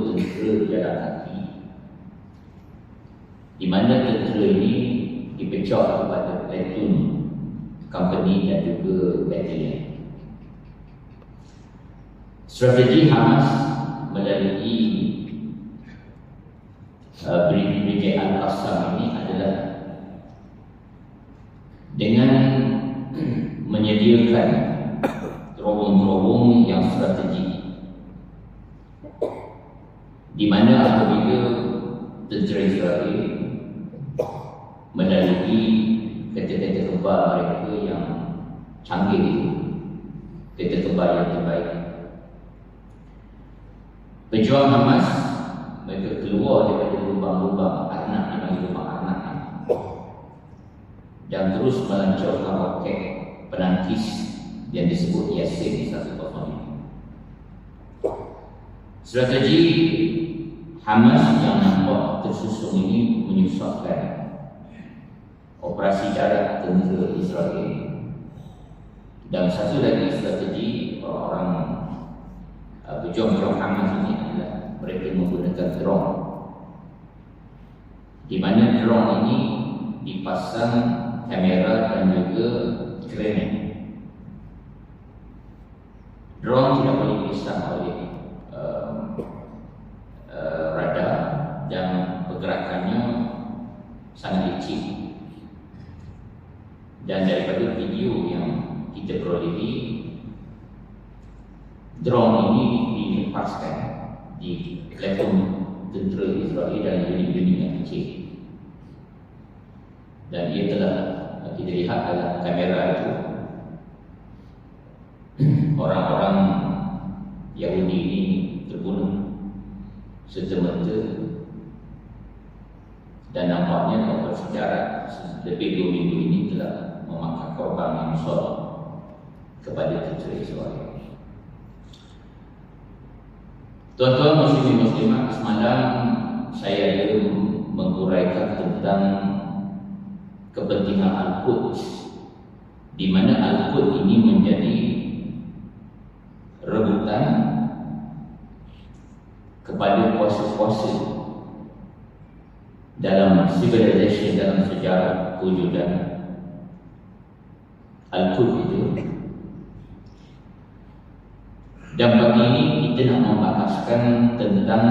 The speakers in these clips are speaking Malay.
tentera jalan kaki, di mana tentera ini dipecah kepada platoon, company dan juga battalion. Strategi Hamas melalui Brigade Al-Qassam ini adalah dengan menyediakan terowong-terowong yang strategik, di mana apabila tentera Israel melalui kereta-kereta kebal mereka yang canggih, kereta kebal yang terbaik, pejuang Hamas mereka keluar daripada lubang-lubang arnab, dipanggil lubang arnab, dan terus melancarkan roket penangkis yang disebut Yasin 105. Strategi Hamas yang nampak tersusun ini menyusahkan operasi darat tentera Israel. Dan satu lagi strategi orang-orang pejuang-pejuang Hamas ini adalah mereka menggunakan drone, di mana drone ini dipasang kamera dan juga grenade. Drone tidak boleh dipasang oleh radar dan pergerakannya sangat licin. Dan daripada video yang kita perolehi, drone ini dilepaskan di platform tentera Israel dan unit-unit yang kecil. Dan ia telah kita lihat dalam kamera itu orang-orang Yahudi ini terbunuh serta-merta, dan nampaknya operasi darat lebih 2 minggu ini telah memakan korban yang besar kepada tentera Israel. Tuan-tuan muslimin muslimat, semalam saya ada menguraikan tentang kepentingan Al-Quds, di mana Al-Quds ini menjadi rebutan kepada kuasa-kuasa dalam civilization, dalam sejarah kewujudan Al-Quds itu. Dan pagi ini kita nak membahaskan tentang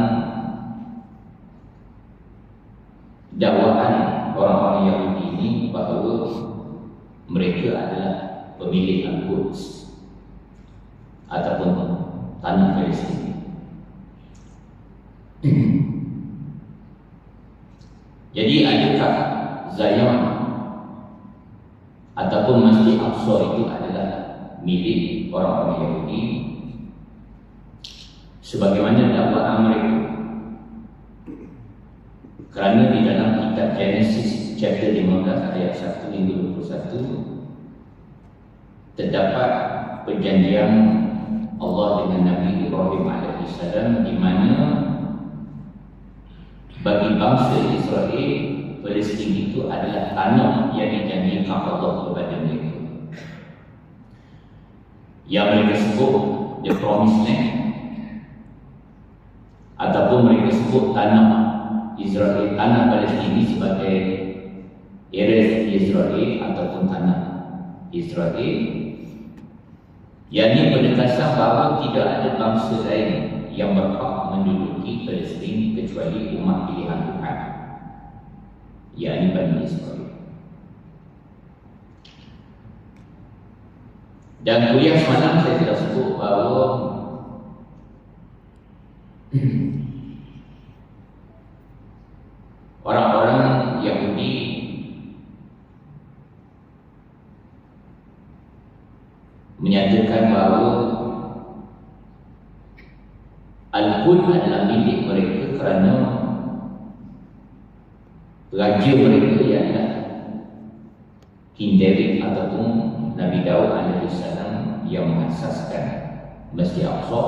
dakwaan orang-orang Yahudi ini bahawa mereka adalah pemilik Al-Quds ataupun tanah Palestin. Jadi adakah Zion ataupun Masjid Aqsa itu adalah milik orang-orang Yahudi sebagaimana dakwaan mereka? Kerana di dalam kitab Genesis chapter 15 ayat 1 hingga 21 terdapat perjanjian Allah dengan Nabi Ibrahim AS, di mana bagi bangsa Israel, Palestin itu adalah tanah yang dijanjikan Allah kepada mereka, yang mereka sebut the promised land, ataupun mereka sebut tanah Israel, tanah Palestin ini sebagai Eretz Israel ataupun tanah Israel. Yang ini penegasan bahawa tidak ada bangsa lain yang berhak menduduki Palestin kecuali umat pilihan Tuhan, yakni Bani Israel. Dan kuliah semalam saya telah sebut bahawa orang-orang Yahudi menyatakan bahawa Al-Quds adalah milik mereka kerana raja mereka ialah King David ataupun Nabi Daud AS yang mengasaskan Masjid Aqsa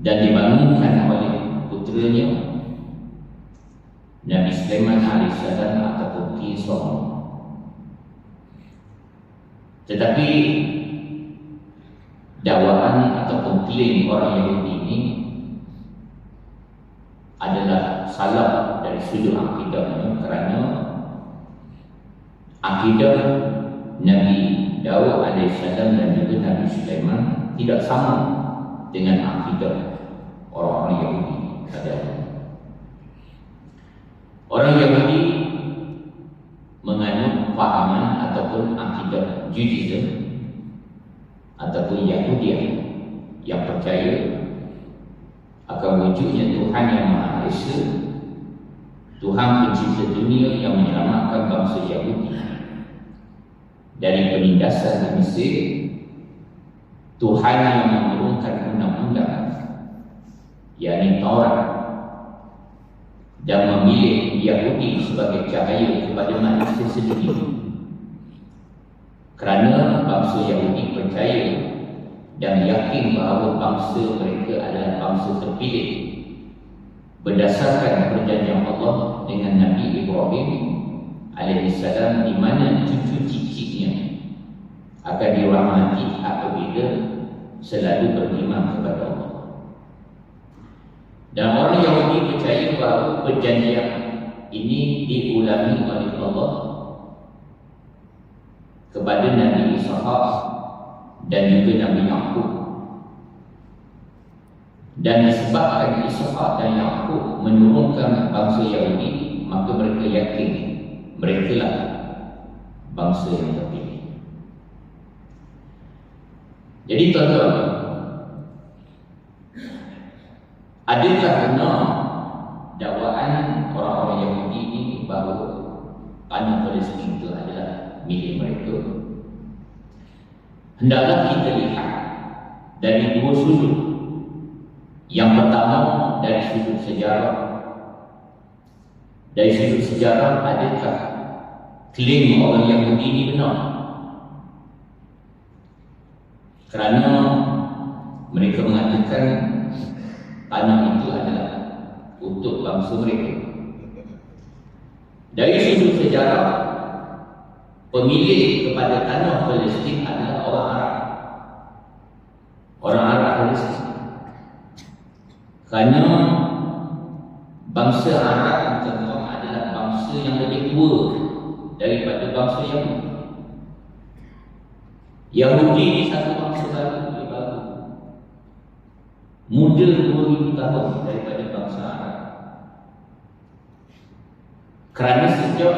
dan dibangunkan oleh puteranya Nabi Sulaiman AS ataupun King Solomon. Tetapi dakwaan ataupun klaim orang Yahudi ini salah dari sudut akidahnya, kerana akidah Nabi Daud alaihissalam dan juga Nabi Sulaiman tidak sama dengan akidah orang-orang Yahudi pada hari ini. Orang Yahudi menganut fahaman ataupun akidah Judaism ataupun Yahudi yang percaya akan wujudnya Tuhan yang Maha Esa, Tuhan pencipta dunia yang menyelamatkan bangsa Yahudi dari penindasan di Mesir, Tuhan yang menurunkan undang-undang yakni Taurat dan memilih Yahudi sebagai cahaya kepada manusia sendiri, kerana bangsa Yahudi percaya dan yakin bahawa bangsa mereka adalah bangsa terpilih berdasarkan perjanjian Allah dengan Nabi Ibrahim alaihissalam, di mana cucu cicitnya akan dirahmati apabila selalu beriman kepada Allah. Dan orang Yahudi percaya bahawa perjanjian ini diulangi oleh Allah kepada Nabi Ishaq dan juga Nabi Yaqub. Dan disebabkan Ishaq dan Yaqub menurunkan bangsa Yahudi, maka mereka yakin mereka lah bangsa yang terpilih. Jadi tuan-tuan, adakah benar dakwaan orang-orang Yahudi ini bahawa tanah Palestin itu adalah milik mereka? Hendaklah kita lihat dari dua sudut. Yang pertama, dari sudut sejarah. Dari sudut sejarah, adakah klaim orang Yahudi ini benar? Kerana mereka mengatakan tanah itu adalah untuk bangsa mereka. Dari sudut sejarah, pemilik kepada tanah Palestin adalah orang Arab. Orang Arab Palestin. Kerana bangsa Arab adalah bangsa yang lebih tua daripada bangsa Yahudi. Yahudi ini satu bangsa baru, muda 2000 tahun daripada bangsa Arab. Kerana sejak